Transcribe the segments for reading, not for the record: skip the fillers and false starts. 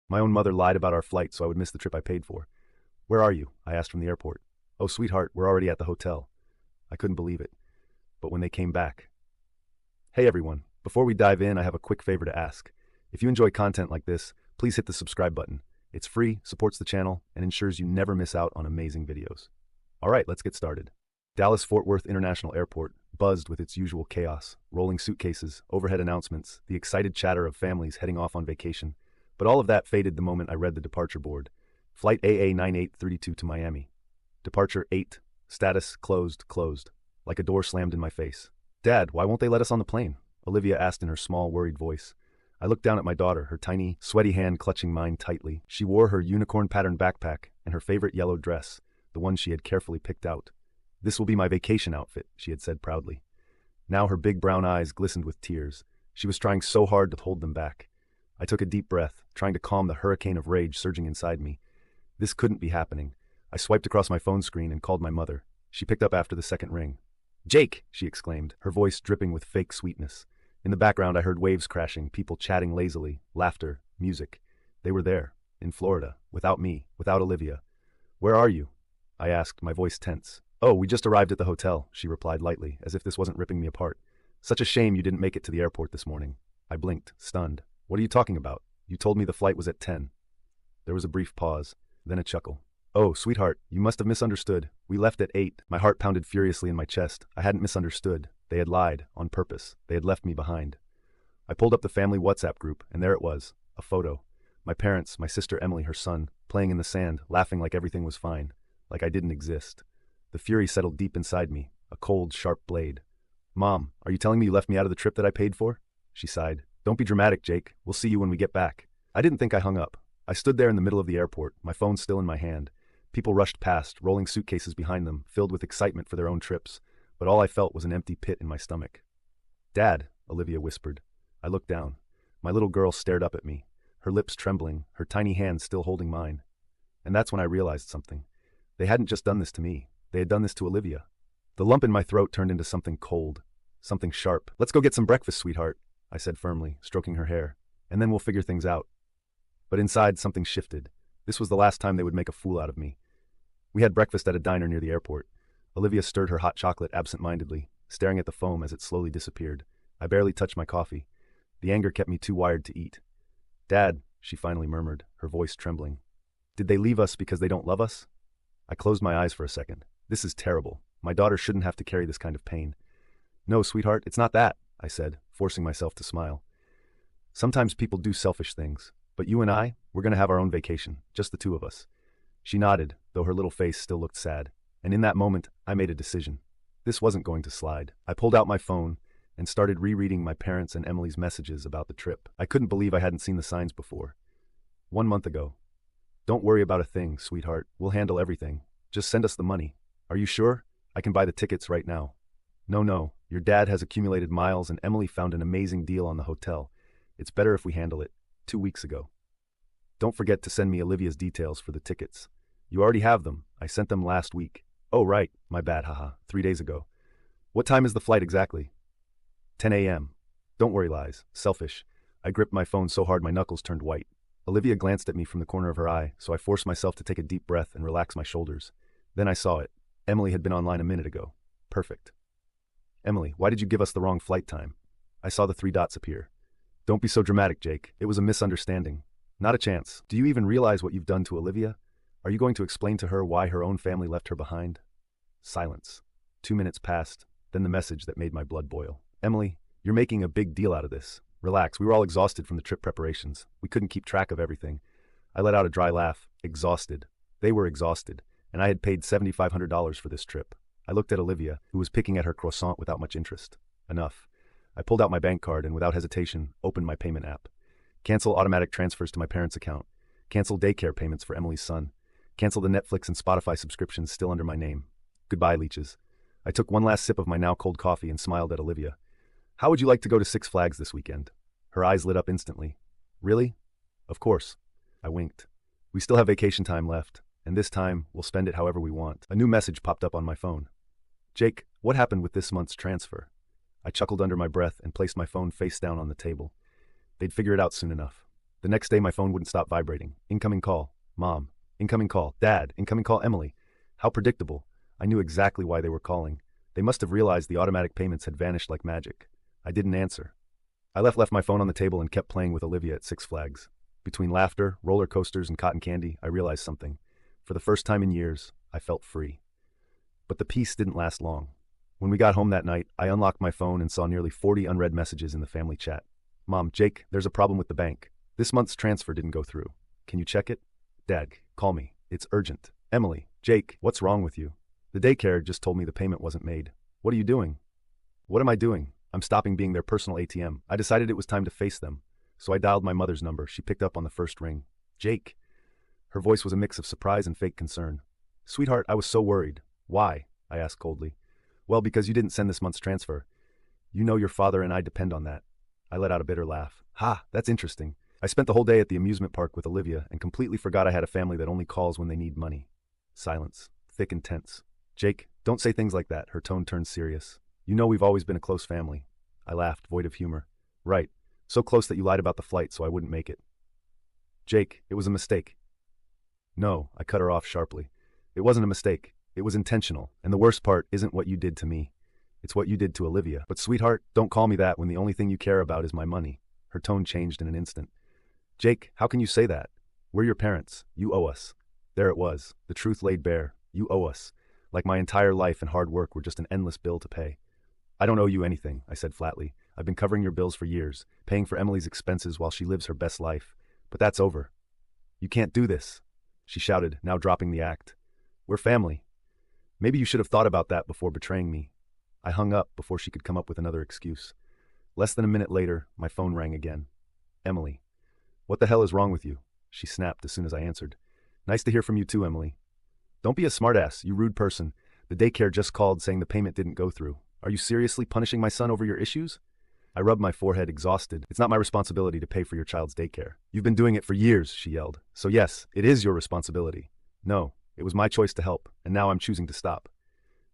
My own mother lied about our flight so I would miss the trip I paid for. "Where are you?" I asked from the airport. "Oh, sweetheart, we're already at the hotel." I couldn't believe it. But when they came back... Hey everyone, before we dive in, I have a quick favor to ask. If you enjoy content like this, please hit the subscribe button. It's free, supports the channel, and ensures you never miss out on amazing videos. Alright, let's get started. Dallas-Fort Worth International Airport buzzed with its usual chaos, rolling suitcases, overhead announcements, the excited chatter of families heading off on vacation. But all of that faded the moment I read the departure board. Flight AA9832 to Miami. Departure 8. Status closed. Like a door slammed in my face. "Dad, why won't they let us on the plane?" Olivia asked in her small, worried voice. I looked down at my daughter, her tiny, sweaty hand clutching mine tightly. She wore her unicorn-patterned backpack and her favorite yellow dress, the one she had carefully picked out. "This will be my vacation outfit," she had said proudly. Now her big brown eyes glistened with tears. She was trying so hard to hold them back. I took a deep breath, trying to calm the hurricane of rage surging inside me. This couldn't be happening. I swiped across my phone screen and called my mother. She picked up after the second ring. "Jake!" she exclaimed, her voice dripping with fake sweetness. In the background I heard waves crashing, people chatting lazily, laughter, music. They were there, in Florida, without me, without Olivia. "Where are you?" I asked, my voice tense. "Oh, we just arrived at the hotel," she replied lightly, as if this wasn't ripping me apart. "Such a shame you didn't make it to the airport this morning." I blinked, stunned. "What are you talking about? You told me the flight was at 10. There was a brief pause, then a chuckle. "Oh, sweetheart, you must have misunderstood. We left at 8. My heart pounded furiously in my chest. I hadn't misunderstood. They had lied, on purpose. They had left me behind. I pulled up the family WhatsApp group, and there it was, a photo. My parents, my sister Emily, her son, playing in the sand, laughing like everything was fine, like I didn't exist. The fury settled deep inside me, a cold, sharp blade. "Mom, are you telling me you left me out of the trip that I paid for?" She sighed. "Don't be dramatic, Jake. We'll see you when we get back." I didn't think I hung up. I stood there in the middle of the airport, my phone still in my hand. People rushed past, rolling suitcases behind them, filled with excitement for their own trips, but all I felt was an empty pit in my stomach. "Dad," Olivia whispered. I looked down. My little girl stared up at me, her lips trembling, her tiny hands still holding mine. And that's when I realized something. They hadn't just done this to me. They had done this to Olivia. The lump in my throat turned into something cold, something sharp. "Let's go get some breakfast, sweetheart," I said firmly, stroking her hair. "And then we'll figure things out." But inside, something shifted. This was the last time they would make a fool out of me. We had breakfast at a diner near the airport. Olivia stirred her hot chocolate absent-mindedly, staring at the foam as it slowly disappeared. I barely touched my coffee. The anger kept me too wired to eat. "Dad," she finally murmured, her voice trembling. "Did they leave us because they don't love us?" I closed my eyes for a second. This is terrible. My daughter shouldn't have to carry this kind of pain. "No, sweetheart, it's not that," I said, forcing myself to smile. "Sometimes people do selfish things, but you and I, we're going to have our own vacation, just the two of us." She nodded, though her little face still looked sad. And in that moment, I made a decision. This wasn't going to slide. I pulled out my phone and started rereading my parents' and Emily's messages about the trip. I couldn't believe I hadn't seen the signs before. 1 month ago. "Don't worry about a thing, sweetheart. We'll handle everything. Just send us the money. Are you sure? I can buy the tickets right now." No. Your dad has accumulated miles and Emily found an amazing deal on the hotel. It's better if we handle it. 2 weeks ago. Don't forget to send me Olivia's details for the tickets. You already have them. I sent them last week." "Oh, right. My bad, haha. 3 days ago." "What time is the flight exactly?" 10 a.m. "Don't worry, Lies. Selfish." I gripped my phone so hard my knuckles turned white. Olivia glanced at me from the corner of her eye, so I forced myself to take a deep breath and relax my shoulders. Then I saw it. Emily had been online a minute ago. Perfect. "Emily, why did you give us the wrong flight time?" I saw the 3 dots appear. "Don't be so dramatic, Jake. It was a misunderstanding." "Not a chance. Do you even realize what you've done to Olivia? Are you going to explain to her why her own family left her behind?" Silence. 2 minutes passed, then the message that made my blood boil. "Emily, you're making a big deal out of this. Relax, we were all exhausted from the trip preparations. We couldn't keep track of everything." I let out a dry laugh. Exhausted. They were exhausted, and I had paid $7,500 for this trip. I looked at Olivia, who was picking at her croissant without much interest. Enough. I pulled out my bank card and without hesitation, opened my payment app. Cancel automatic transfers to my parents' account. Cancel daycare payments for Emily's son. Cancel the Netflix and Spotify subscriptions still under my name. Goodbye, leeches. I took one last sip of my now cold coffee and smiled at Olivia. "How would you like to go to Six Flags this weekend?" Her eyes lit up instantly. "Really?" "Of course." I winked. "We still have vacation time left, and this time we'll spend it however we want." A new message popped up on my phone. "Jake, what happened with this month's transfer?" I chuckled under my breath and placed my phone face down on the table. They'd figure it out soon enough. The The next day my phone wouldn't stop vibrating. Incoming call. Mom. Incoming call. Dad. Incoming call. Emily. How predictable. I knew exactly why they were calling. They must have realized the automatic payments had vanished like magic. I didn't answer. I left my phone on the table and kept playing with Olivia at Six Flags. Between laughter, roller coasters, and cotton candy, I realized something. For the first time in years, I felt free. But the peace didn't last long. When we got home that night, I unlocked my phone and saw nearly 40 unread messages in the family chat. Mom, Jake, there's a problem with the bank. This month's transfer didn't go through. Can you check it? Dad, call me. It's urgent. Emily, Jake, what's wrong with you? The daycare just told me the payment wasn't made. What are you doing? What am I doing? I'm stopping being their personal ATM. I decided it was time to face them. So I dialed my mother's number. She picked up on the first ring. Jake. Her voice was a mix of surprise and fake concern. Sweetheart, I was so worried. Why? I asked coldly. Well, because you didn't send this month's transfer. You know your father and I depend on that. I let out a bitter laugh. Ha, that's interesting. I spent the whole day at the amusement park with Olivia and completely forgot I had a family that only calls when they need money. Silence. Thick and tense. Jake, don't say things like that. Her tone turned serious. You know we've always been a close family. I laughed, void of humor. Right. So close that you lied about the flight so I wouldn't make it. Jake, it was a mistake. No, I cut her off sharply. It wasn't a mistake. It was intentional, and the worst part isn't what you did to me. It's what you did to Olivia. But sweetheart, don't call me that when the only thing you care about is my money. Her tone changed in an instant. Jake, how can you say that? We're your parents. You owe us. There it was, the truth laid bare. You owe us. Like my entire life and hard work were just an endless bill to pay. I don't owe you anything, I said flatly. I've been covering your bills for years, paying for Emily's expenses while she lives her best life. But that's over. You can't do this, she shouted, now dropping the act. We're family. Maybe you should have thought about that before betraying me. I hung up before she could come up with another excuse. Less than a minute later, my phone rang again. Emily. What the hell is wrong with you? She snapped as soon as I answered. Nice to hear from you too, Emily. Don't be a smartass, you rude person. The daycare just called saying the payment didn't go through. Are you seriously punishing my son over your issues? I rubbed my forehead, exhausted. It's not my responsibility to pay for your child's daycare. You've been doing it for years, she yelled. So yes, it is your responsibility. No, it was my choice to help, and now I'm choosing to stop.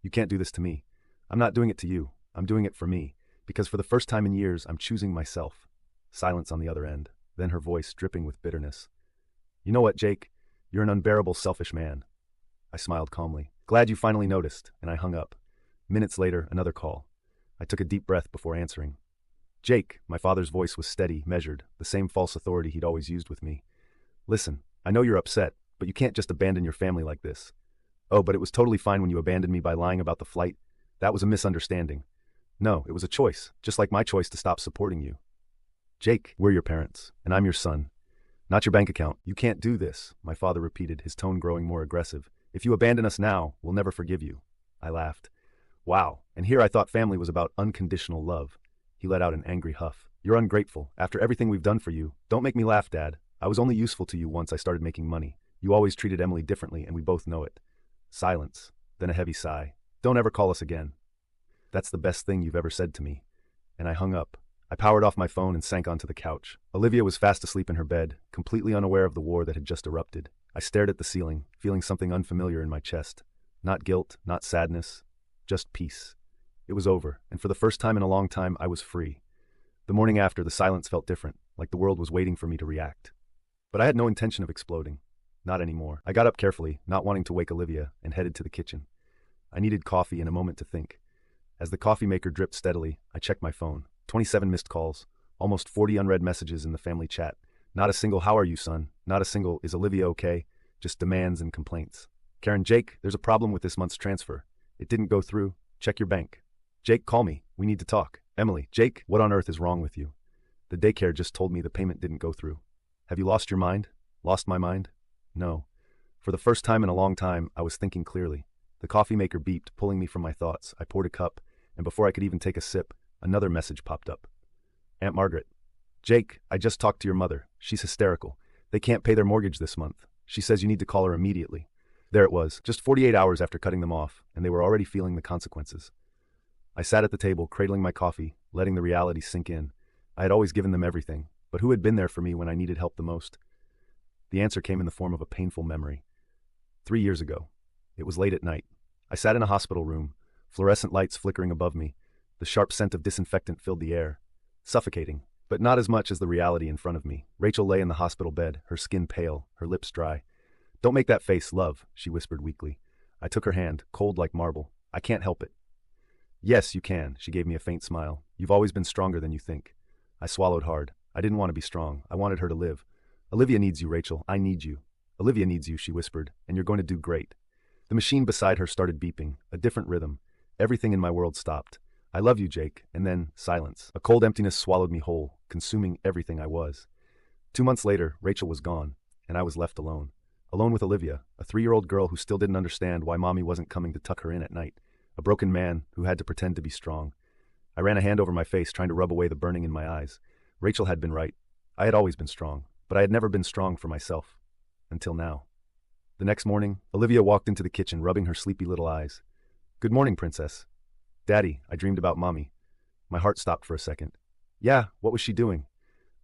You can't do this to me. I'm not doing it to you. I'm doing it for me, because for the first time in years, I'm choosing myself. Silence on the other end, then her voice dripping with bitterness. You know what, Jake? You're an unbearable, selfish man. I smiled calmly. Glad you finally noticed, and I hung up. Minutes later, another call. I took a deep breath before answering. Jake, my father's voice was steady, measured, the same false authority he'd always used with me. Listen, I know you're upset, but you can't just abandon your family like this. Oh, but it was totally fine when you abandoned me by lying about the flight. That was a misunderstanding. No, it was a choice, just like my choice to stop supporting you. Jake, we're your parents, and I'm your son. Not your bank account. You can't do this, my father repeated, his tone growing more aggressive. If you abandon us now, we'll never forgive you. I laughed. Wow, and here I thought family was about unconditional love. He let out an angry huff. You're ungrateful. After everything we've done for you, don't make me laugh, Dad. I was only useful to you once I started making money. You always treated Emily differently, and we both know it. Silence, then a heavy sigh. Don't ever call us again. That's the best thing you've ever said to me. And I hung up. I powered off my phone and sank onto the couch. Olivia was fast asleep in her bed, completely unaware of the war that had just erupted. I stared at the ceiling, feeling something unfamiliar in my chest. Not guilt, not sadness, just peace. It was over, and for the first time in a long time, I was free. The morning after, the silence felt different, like the world was waiting for me to react. But I had no intention of exploding. Not anymore. I got up carefully, not wanting to wake Olivia, and headed to the kitchen. I needed coffee and a moment to think. As the coffee maker dripped steadily, I checked my phone. 27 missed calls, almost 40 unread messages in the family chat. Not a single "How are you, son?" Not a single "Is Olivia okay?" Just demands and complaints. Karen, Jake, there's a problem with this month's transfer. It didn't go through. Check your bank. Jake, call me. We need to talk. Emily, Jake, what on earth is wrong with you? The daycare just told me the payment didn't go through. Have you lost your mind? Lost my mind? No. For the first time in a long time, I was thinking clearly. The coffee maker beeped, pulling me from my thoughts. I poured a cup, and before I could even take a sip, another message popped up. Aunt Margaret. Jake, I just talked to your mother. She's hysterical. They can't pay their mortgage this month. She says you need to call her immediately. There it was, just 48 hours after cutting them off, and they were already feeling the consequences. I sat at the table, cradling my coffee, letting the reality sink in. I had always given them everything, but who had been there for me when I needed help the most? The answer came in the form of a painful memory. 3 years ago. It was late at night. I sat in a hospital room, fluorescent lights flickering above me. The sharp scent of disinfectant filled the air. Suffocating. but not as much as the reality in front of me. Rachel lay in the hospital bed, her skin pale, her lips dry. "Don't make that face, love," she whispered weakly. I took her hand, cold like marble. "I can't help it." "Yes, you can," she gave me a faint smile. "You've always been stronger than you think." I swallowed hard. I didn't want to be strong. I wanted her to live. "Olivia needs you, Rachel. I need you." "Olivia needs you," she whispered, "and you're going to do great." The machine beside her started beeping, a different rhythm. Everything in my world stopped. "I love you, Jake," and then silence. A cold emptiness swallowed me whole, consuming everything I was. 2 months later, Rachel was gone, and I was left alone. Alone with Olivia, a 3-year-old girl who still didn't understand why mommy wasn't coming to tuck her in at night. A broken man who had to pretend to be strong. I ran a hand over my face, trying to rub away the burning in my eyes. Rachel had been right. I had always been strong, but I had never been strong for myself. Until now. The next morning, Olivia walked into the kitchen, rubbing her sleepy little eyes. "Good morning, princess." "Daddy, I dreamed about mommy." My heart stopped for a second. "Yeah, what was she doing?"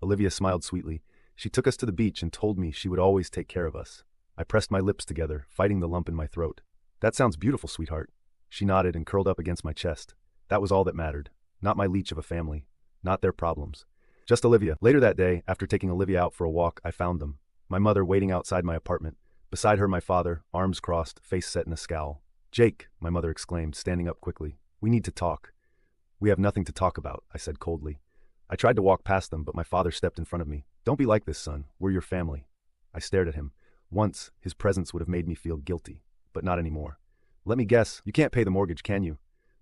Olivia smiled sweetly. "She took us to the beach and told me she would always take care of us." I pressed my lips together, fighting the lump in my throat. "That sounds beautiful, sweetheart." She nodded and curled up against my chest. That was all that mattered. Not my leech of a family. Not their problems. Just Olivia. Later that day, after taking Olivia out for a walk, I found them. My mother waiting outside my apartment. Beside her, my father, arms crossed, face set in a scowl. "Jake," my mother exclaimed, standing up quickly. "We need to talk." "We have nothing to talk about," I said coldly. I tried to walk past them, but my father stepped in front of me. "Don't be like this, son. We're your family." I stared at him. Once, his presence would have made me feel guilty, but not anymore. "Let me guess, you can't pay the mortgage, can you?"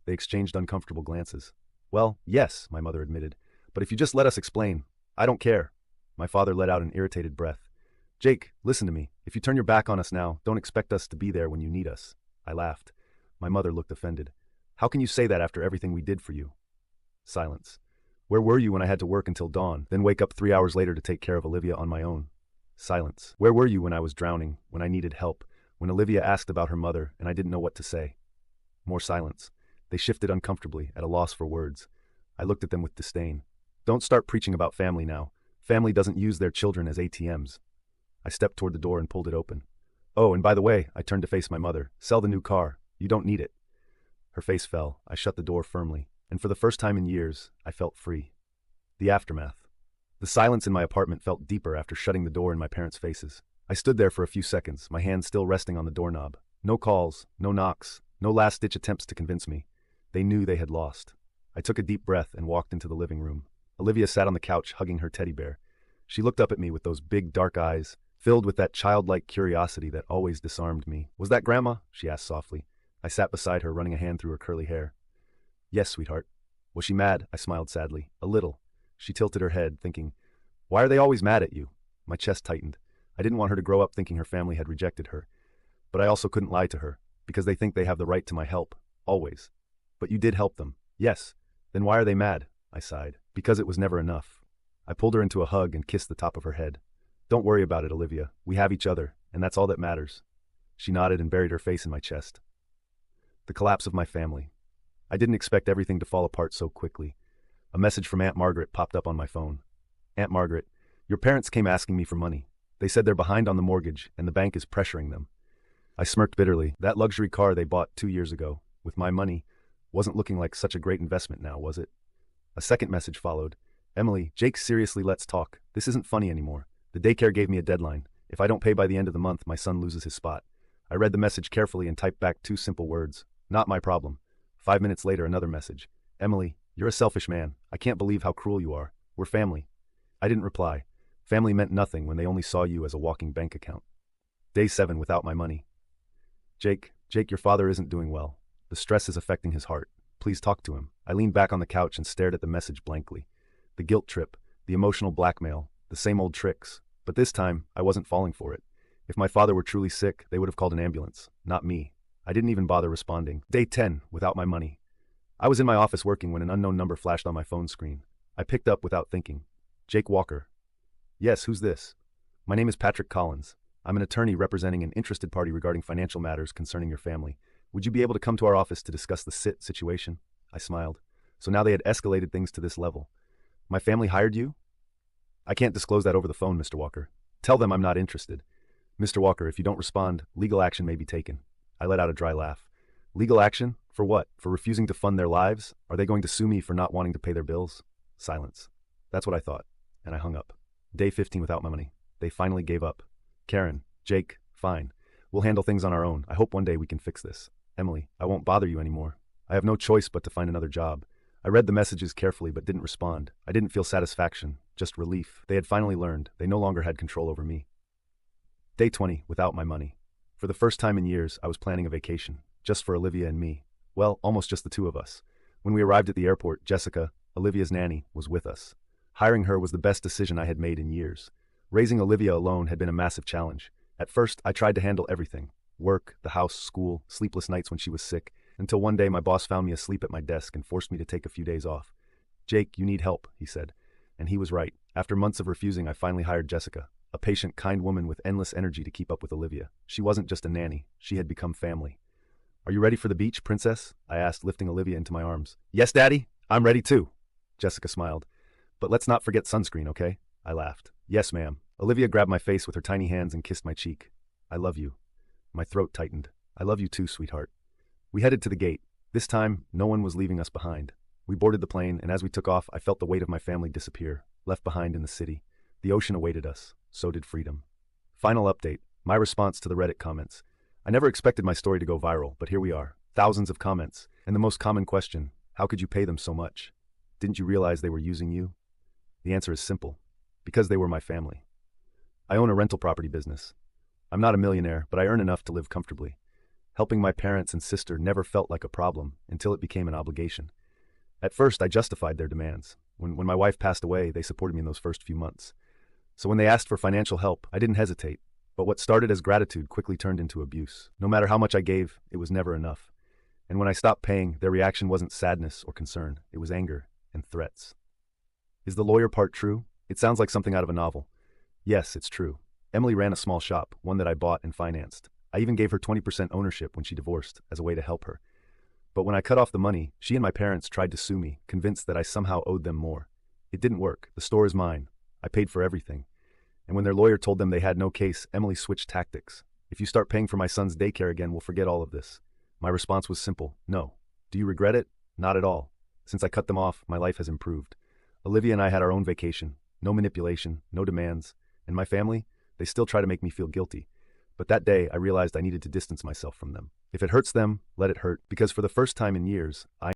They exchanged uncomfortable glances. "Well, yes," my mother admitted. "But if you just let us explain." "I don't care." My father let out an irritated breath. "Jake, listen to me. If you turn your back on us now, don't expect us to be there when you need us." I laughed. My mother looked offended. "How can you say that after everything we did for you?" Silence. "Where were you when I had to work until dawn, then wake up 3 hours later to take care of Olivia on my own?" Silence. "Where were you when I was drowning, when I needed help, when Olivia asked about her mother and I didn't know what to say?" More silence. They shifted uncomfortably, at a loss for words. I looked at them with disdain. "Don't start preaching about family now. Family doesn't use their children as ATMs. I stepped toward the door and pulled it open. "Oh, and by the way," I turned to face my mother, "sell the new car. You don't need it." Her face fell. I shut the door firmly, and for the first time in years, I felt free. The aftermath. The silence in my apartment felt deeper after shutting the door in my parents' faces. I stood there for a few seconds, my hand still resting on the doorknob. No calls, no knocks, no last-ditch attempts to convince me. They knew they had lost. I took a deep breath and walked into the living room. Olivia sat on the couch hugging her teddy bear. She looked up at me with those big dark eyes, filled with that childlike curiosity that always disarmed me. "Was that Grandma?" she asked softly. I sat beside her, running a hand through her curly hair. "Yes, sweetheart." "Was she mad?" I smiled sadly. "A little." She tilted her head, thinking, "Why are they always mad at you?" My chest tightened. I didn't want her to grow up thinking her family had rejected her. But I also couldn't lie to her, because they think they have the right to my help, always. "But you did help them." "Yes." "Then why are they mad?" I sighed. "Because it was never enough." I pulled her into a hug and kissed the top of her head. "Don't worry about it, Olivia. We have each other, and that's all that matters." She nodded and buried her face in my chest. The collapse of my family. I didn't expect everything to fall apart so quickly. A message from Aunt Margaret popped up on my phone. "Aunt Margaret, your parents came asking me for money. They said they're behind on the mortgage, and the bank is pressuring them." I smirked bitterly. That luxury car they bought 2 years ago, with my money, wasn't looking like such a great investment now, was it? A second message followed. "Emily, Jake, seriously, let's talk. This isn't funny anymore. The daycare gave me a deadline. If I don't pay by the end of the month, my son loses his spot." I read the message carefully and typed back 2 simple words. "Not my problem." 5 minutes later, another message. "Emily, you're a selfish man. I can't believe how cruel you are. We're family." I didn't reply. Family meant nothing when they only saw you as a walking bank account. Day 7 without my money. Jake, your father isn't doing well. The stress is affecting his heart. Please talk to him." I leaned back on the couch and stared at the message blankly. The guilt trip, the emotional blackmail, the same old tricks. But this time, I wasn't falling for it. If my father were truly sick, they would have called an ambulance, not me. I didn't even bother responding. Day 10, without my money. I was in my office working when an unknown number flashed on my phone screen. I picked up without thinking. "Jake Walker." "Yes, who's this?" "My name is Patrick Collins. I'm an attorney representing an interested party regarding financial matters concerning your family. Would you be able to come to our office to discuss the situation?" I smiled. So now they had escalated things to this level. "My family hired you?" "I can't disclose that over the phone, Mr. Walker. Tell them I'm not interested." "Mr. Walker, if you don't respond, legal action may be taken." I let out a dry laugh. "Legal action? For what? For refusing to fund their lives? Are they going to sue me for not wanting to pay their bills?" Silence. That's what I thought, and I hung up. Day 15 without my money. They finally gave up. Karen, Jake, fine. We'll handle things on our own. I hope one day we can fix this. Emily, I won't bother you anymore. I have no choice but to find another job. I read the messages carefully but didn't respond. I didn't feel satisfaction, just relief. They had finally learned. They no longer had control over me. Day 20, without my money. For the first time in years, I was planning a vacation, just for Olivia and me. Well, almost just the two of us. When we arrived at the airport, Jessica, Olivia's nanny, was with us. Hiring her was the best decision I had made in years. Raising Olivia alone had been a massive challenge. At first, I tried to handle everything. Work, the house, school, sleepless nights when she was sick, until one day my boss found me asleep at my desk and forced me to take a few days off. Jake, you need help, he said. And he was right. After months of refusing, I finally hired Jessica, a patient, kind woman with endless energy to keep up with Olivia. She wasn't just a nanny. She had become family. Are you ready for the beach, princess? I asked, lifting Olivia into my arms. Yes, Daddy. I'm ready too. Jessica smiled. But let's not forget sunscreen, okay? I laughed. Yes, ma'am. Olivia grabbed my face with her tiny hands and kissed my cheek. I love you. My throat tightened. I love you too, sweetheart. We headed to the gate. This time, no one was leaving us behind. We boarded the plane, and as we took off, I felt the weight of my family disappear, left behind in the city. The ocean awaited us. So did freedom. Final update. My response to the Reddit comments. I never expected my story to go viral, but here we are. Thousands of comments. And the most common question, how could you pay them so much? Didn't you realize they were using you? The answer is simple. Because they were my family. I own a rental property business. I'm not a millionaire, but I earn enough to live comfortably. Helping my parents and sister never felt like a problem until it became an obligation. At first, I justified their demands. When my wife passed away, they supported me in those first few months. So when they asked for financial help, I didn't hesitate. But what started as gratitude quickly turned into abuse. No matter how much I gave, it was never enough. And when I stopped paying, their reaction wasn't sadness or concern. It was anger and threats. Is the lawyer part true? It sounds like something out of a novel. Yes, it's true. Emily ran a small shop, one that I bought and financed. I even gave her 20% ownership when she divorced, as a way to help her. But when I cut off the money, she and my parents tried to sue me, convinced that I somehow owed them more. It didn't work. The store is mine. I paid for everything. And when their lawyer told them they had no case, Emily switched tactics. If you start paying for my son's daycare again, we'll forget all of this. My response was simple. No. Do you regret it? Not at all. Since I cut them off, my life has improved. Olivia and I had our own vacation. No manipulation, no demands. And my family? They still try to make me feel guilty. But that day, I realized I needed to distance myself from them. If it hurts them, let it hurt, because for the first time in years, I